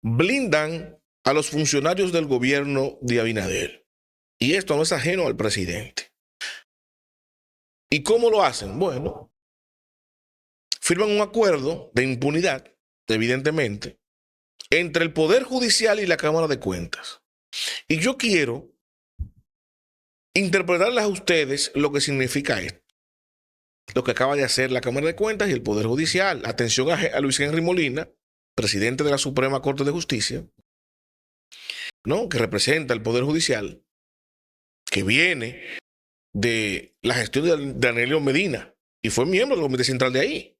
blindan a los funcionarios del gobierno de Abinader. Y esto no es ajeno al presidente. ¿Y cómo lo hacen? Bueno, firman un acuerdo de impunidad, evidentemente, entre el Poder Judicial y la Cámara de Cuentas. Y yo quiero interpretarles a ustedes lo que significa esto, lo que acaba de hacer la Cámara de Cuentas y el Poder Judicial. Atención a Luis Henry Molina, presidente de la Suprema Corte de Justicia, ¿no?, que representa el Poder Judicial, que viene de la gestión de Danilo Medina y fue miembro del Comité Central de ahí.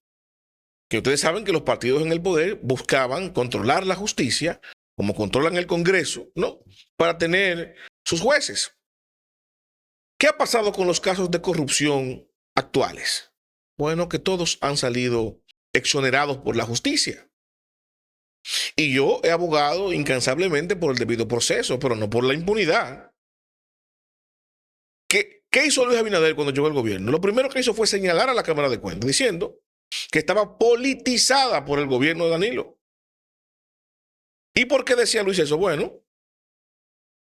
Que ustedes saben que los partidos en el poder buscaban controlar la justicia, como controlan el Congreso, ¿no?, para tener sus jueces. ¿Qué ha pasado con los casos de corrupción actuales? Bueno, que todos han salido exonerados por la justicia. Y yo he abogado incansablemente por el debido proceso, pero no por la impunidad. ¿Qué hizo Luis Abinader cuando llegó al gobierno? Lo primero que hizo fue señalar a la Cámara de Cuentas, diciendo que estaba politizada por el gobierno de Danilo. ¿Y por qué decía Luis eso? Bueno,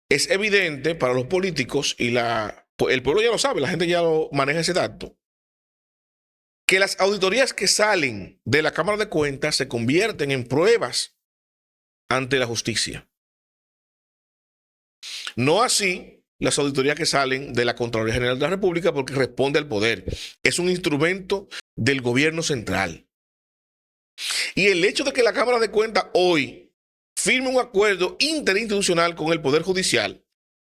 es evidente para los políticos y el pueblo ya lo sabe, la gente ya lo maneja ese dato, que las auditorías que salen de la Cámara de Cuentas se convierten en pruebas ante la justicia. No así las auditorías que salen de la Contraloría General de la República, porque responde al poder. Es un instrumento del gobierno central. Y el hecho de que la Cámara de Cuentas hoy firme un acuerdo interinstitucional con el Poder Judicial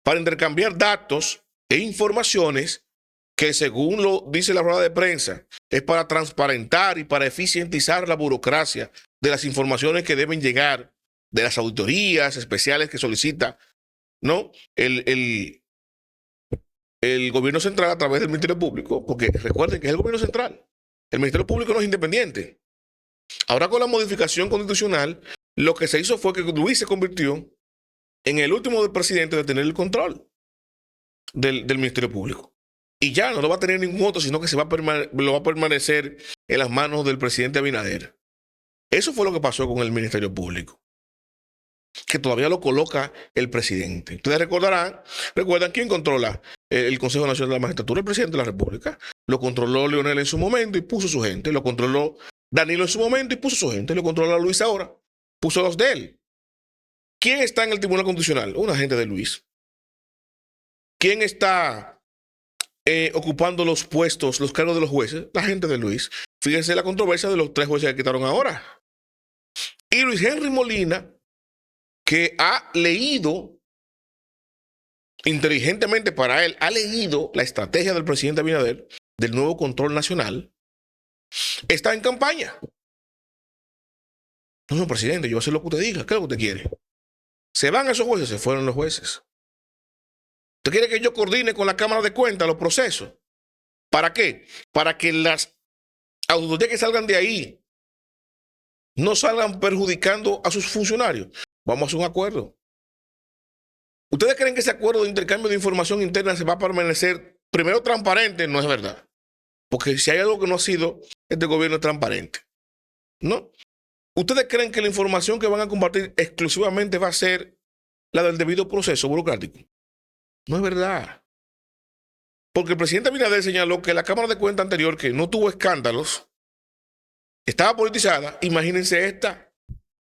para intercambiar datos e informaciones que, según lo dice la rueda de prensa, es para transparentar y para eficientizar la burocracia de las informaciones que deben llegar de las auditorías especiales que solicita, ¿no?, el gobierno central a través del Ministerio Público, porque recuerden que es el gobierno central. El Ministerio Público no es independiente. Ahora, con la modificación constitucional, lo que se hizo fue que Luis se convirtió en el último del presidente de tener el control del Ministerio Público. Y ya no lo va a tener ningún otro, sino que lo va a permanecer en las manos del presidente Abinader. Eso fue lo que pasó con el Ministerio Público, que todavía lo coloca el presidente. Ustedes recuerdan quién controla el Consejo Nacional de la Magistratura, el presidente de la República. Lo controló Leonel en su momento y puso su gente. Lo controló Danilo en su momento y puso su gente. Lo controla Luis ahora, puso los de él. ¿Quién está en el Tribunal Constitucional? Una gente de Luis. ¿Quién está ocupando los puestos, los cargos de los jueces? La gente de Luis. Fíjense la controversia de los 3 jueces que quitaron ahora. Y Luis Henry Molina, que ha leído inteligentemente para él, ha leído la estrategia del presidente Abinader del nuevo control nacional, está en campaña. No, presidente, yo voy a hacer lo que usted diga. ¿Qué es lo que usted quiere? Se van esos jueces, se fueron los jueces. ¿Usted quiere que yo coordine con la Cámara de Cuentas los procesos? ¿Para qué? Para que las auditorías que salgan de ahí no salgan perjudicando a sus funcionarios. Vamos a hacer un acuerdo. ¿Ustedes creen que ese acuerdo de intercambio de información interna se va a permanecer primero transparente? No es verdad. Porque si hay algo que no ha sido, este gobierno es transparente. ¿No? ¿Ustedes creen que la información que van a compartir exclusivamente va a ser la del debido proceso burocrático? No es verdad. Porque el presidente Abinader señaló que la Cámara de Cuentas anterior, que no tuvo escándalos, estaba politizada. Imagínense esta.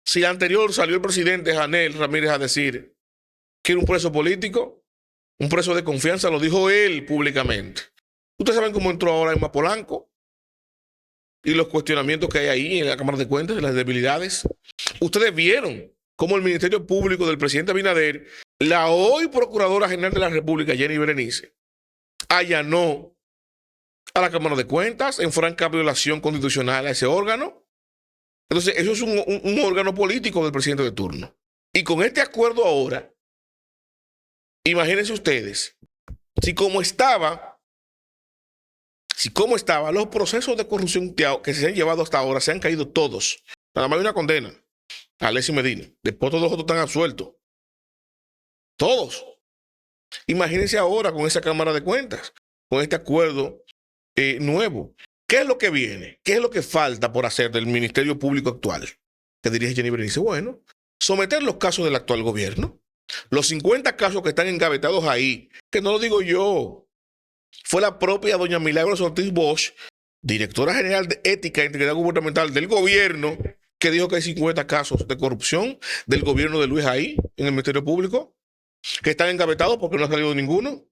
Si la anterior salió el presidente Janel Ramírez a decir que era un preso político, un preso de confianza, lo dijo él públicamente. Ustedes saben cómo entró ahora Emma Polanco y los cuestionamientos que hay ahí en la Cámara de Cuentas, las debilidades. Ustedes vieron cómo el Ministerio Público del presidente Abinader, la hoy Procuradora General de la República, Jenny Berenice, allanó a la Cámara de Cuentas en franca violación constitucional a ese órgano. Entonces, eso es un órgano político del presidente de turno. Y con este acuerdo ahora, imagínense ustedes, si como estaba los procesos de corrupción que se han llevado hasta ahora, se han caído todos. Nada más hay una condena a Alexis Medina. Después todos los otros están absueltos. Todos. Imagínense ahora con esa Cámara de Cuentas, con este acuerdo nuevo. ¿Qué es lo que viene? ¿Qué es lo que falta por hacer del Ministerio Público actual? Que dirige Jenny Berenice. Bueno, someter los casos del actual gobierno. Los 50 casos que están engavetados ahí, que no lo digo yo, fue la propia doña Milagros Ortiz Bosch, directora general de Ética e Integridad Gubernamental del gobierno, que dijo que hay 50 casos de corrupción del gobierno de Luis ahí, en el Ministerio Público, que están engavetados porque no ha salido ninguno.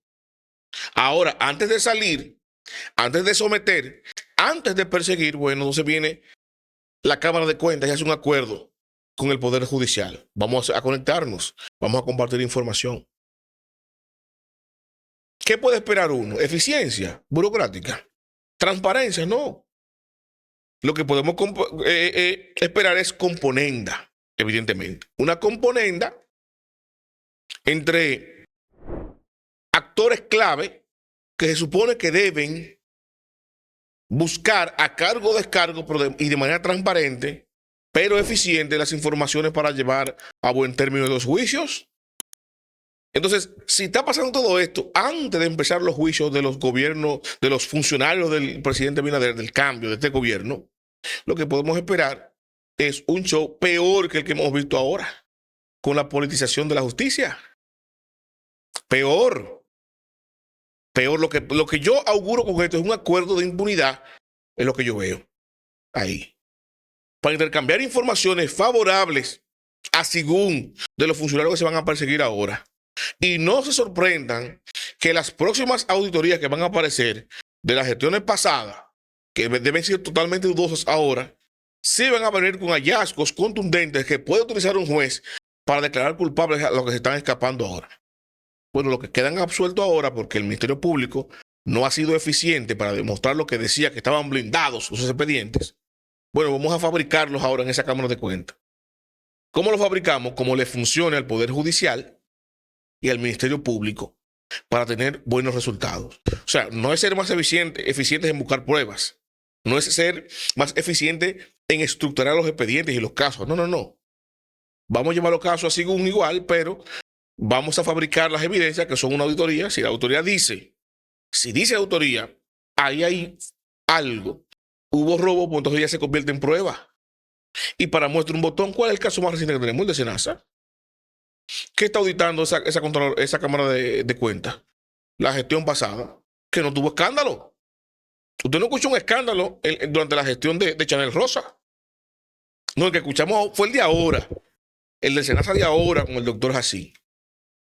Ahora, antes de salir, antes de someter, antes de perseguir, bueno, entonces viene la Cámara de Cuentas y hace un acuerdo con el Poder Judicial. Vamos a conectarnos, vamos a compartir información. ¿Qué puede esperar uno? ¿Eficiencia burocrática? ¿Transparencia? No. Lo que podemos esperar es componenda, evidentemente. Una componenda entre actores clave que se supone que deben buscar a cargo o descargo y de manera transparente, pero eficiente, las informaciones para llevar a buen término los juicios. Entonces, si está pasando todo esto antes de empezar los juicios de los gobiernos, de los funcionarios del presidente Abinader, del cambio de este gobierno, lo que podemos esperar es un show peor que el que hemos visto ahora, con la politización de la justicia. Peor. Peor, lo que yo auguro con esto es un acuerdo de impunidad, es lo que yo veo ahí. Para intercambiar informaciones favorables a según de los funcionarios que se van a perseguir ahora. Y no se sorprendan que las próximas auditorías que van a aparecer de las gestiones pasadas, que deben ser totalmente dudosas ahora, sí van a venir con hallazgos contundentes que puede utilizar un juez para declarar culpables a los que se están escapando ahora. Bueno, los que quedan absueltos ahora porque el Ministerio Público no ha sido eficiente para demostrar lo que decía, que estaban blindados sus expedientes. Bueno, vamos a fabricarlos ahora en esa Cámara de Cuentas. ¿Cómo lo fabricamos? Como le funcione al Poder Judicial y al Ministerio Público para tener buenos resultados. O sea, no es ser más eficientes en buscar pruebas. No es ser más eficiente en estructurar los expedientes y los casos. No, no, no. Vamos a llevar los casos así igual, pero vamos a fabricar las evidencias que son una auditoría. Si la autoría dice, si dice autoría, ahí hay algo. Hubo robo, pues entonces ya se convierte en prueba. Y para muestra un botón, ¿cuál es el caso más reciente que tenemos? El de Senasa. ¿Qué está auditando esa Cámara de Cuentas? La gestión pasada, que no tuvo escándalo. Usted no escuchó un escándalo durante la gestión de Chanel Rosa. No, el que escuchamos fue el de ahora. El del Senasa de ahora con el doctor Jací.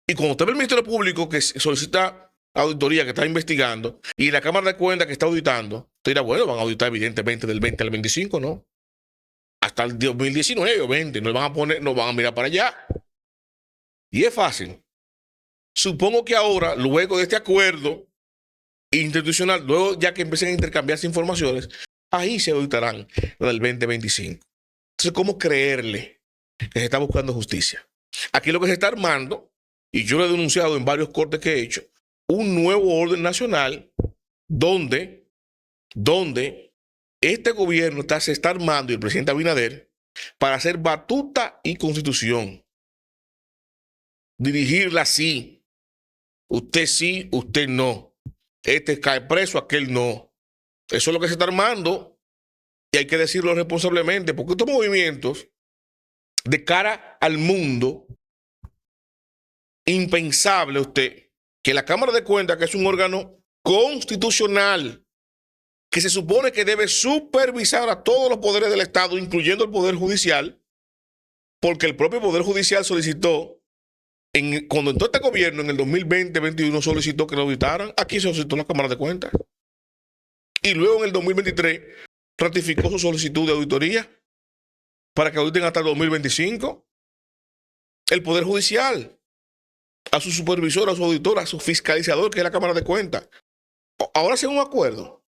Y cuando usted ve el Ministerio Público que solicita auditoría, que está investigando, y la Cámara de Cuentas que está auditando, usted dirá, bueno, van a auditar evidentemente del 20 al 25, ¿no? Hasta el 2019 o 20, no van a mirar para allá. Y es fácil. Supongo que ahora, luego de este acuerdo institucional, luego ya que empiecen a intercambiarse informaciones, ahí se auditarán lo del 2025. Entonces, ¿cómo creerle que se está buscando justicia? Aquí lo que se está armando, y yo lo he denunciado en varios cortes que he hecho, un nuevo orden nacional donde este gobierno se está armando, y el presidente Abinader, para hacer batuta y constitución. Dirigirla así. Usted sí, usted no. Este cae preso, aquel no. Eso es lo que se está armando. Y hay que decirlo responsablemente, porque estos movimientos, de cara al mundo, impensable usted, que la Cámara de Cuentas, que es un órgano constitucional, que se supone que debe supervisar a todos los poderes del Estado, incluyendo el Poder Judicial, porque el propio Poder Judicial solicitó, cuando entró este gobierno en el 2020-21, solicitó que lo auditaran. Aquí se solicitó la Cámara de Cuentas. Y luego en el 2023 ratificó su solicitud de auditoría para que auditen hasta el 2025. El Poder Judicial, a su supervisor, a su auditor, a su fiscalizador, que es la Cámara de Cuentas. Ahora hacen un acuerdo,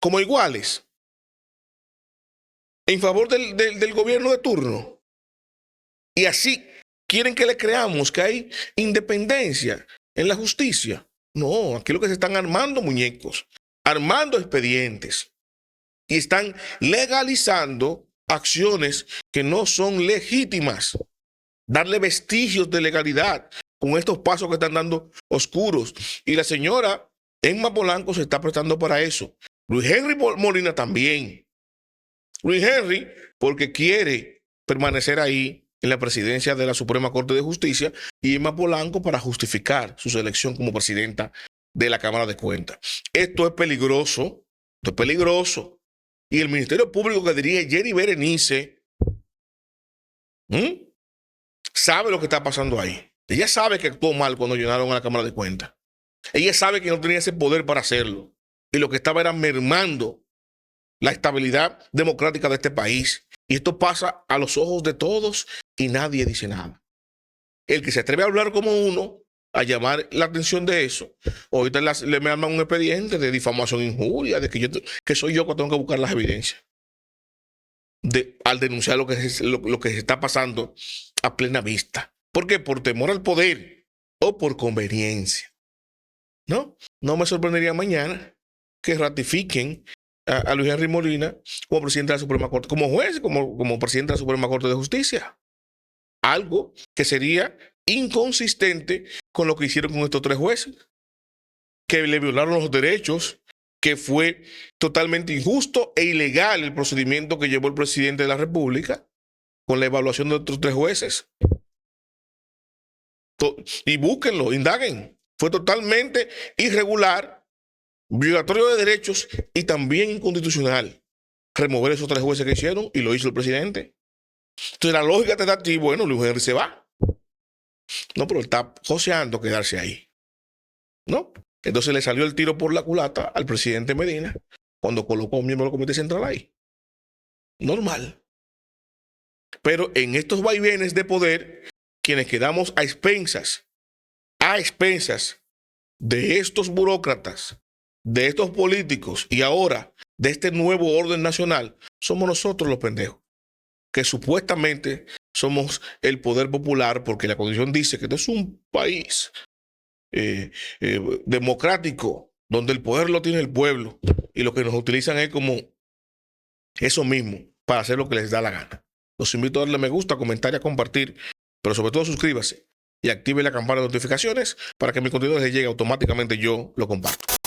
como iguales, en favor del gobierno de turno. Y así quieren que le creamos que hay independencia en la justicia. No, aquí lo que se están armando muñecos, armando expedientes y están legalizando acciones que no son legítimas. Darle vestigios de legalidad con estos pasos que están dando oscuros. Y la señora Emma Polanco se está prestando para eso. Luis Henry Molina también. Luis Henry porque quiere permanecer ahí en la presidencia de la Suprema Corte de Justicia y Emma Polanco para justificar su selección como presidenta de la Cámara de Cuentas. Esto es peligroso, esto es peligroso. Y el Ministerio Público que dirige Jenny Berenice sabe lo que está pasando ahí. Ella sabe que actuó mal cuando llenaron a la Cámara de Cuentas. Ella sabe que no tenía ese poder para hacerlo. Y lo que estaba era mermando la estabilidad democrática de este país. Y esto pasa a los ojos de todos y nadie dice nada. El que se atreve a hablar como uno, a llamar la atención de eso, ahorita le me arman un expediente de difamación e injuria, de que soy yo que tengo que buscar las evidencias. Al denunciar lo que se está pasando a plena vista. ¿Por qué? Por temor al poder o por conveniencia. No me sorprendería mañana que ratifiquen a Luis Henry Molina como presidente de la Suprema Corte, como juez, como presidente de la Suprema Corte de Justicia. Algo que sería inconsistente con lo que hicieron con estos 3 jueces, que le violaron los derechos, que fue totalmente injusto e ilegal el procedimiento que llevó el presidente de la República con la evaluación de otros 3 jueces. Y búsquenlo, indaguen. Fue totalmente irregular, violatorio de derechos y también inconstitucional remover esos 3 jueces que hicieron, y lo hizo el presidente. Entonces la lógica te da a ti, bueno, Luis Henry se va. No, pero él está joseando quedarse ahí. ¿No? Entonces le salió el tiro por la culata al presidente Medina cuando colocó a un miembro del Comité Central ahí. Normal. Pero en estos vaivenes de poder, quienes quedamos a expensas de estos burócratas, de estos políticos y ahora de este nuevo orden nacional, somos nosotros los pendejos, que supuestamente somos el poder popular, porque la Constitución dice que esto es un país democrático, donde el poder lo tiene el pueblo, y lo que nos utilizan es como eso mismo, para hacer lo que les da la gana. Los invito a darle me gusta, comentar y a compartir, pero sobre todo suscríbase y active la campana de notificaciones para que mi contenido les llegue automáticamente, yo lo comparto.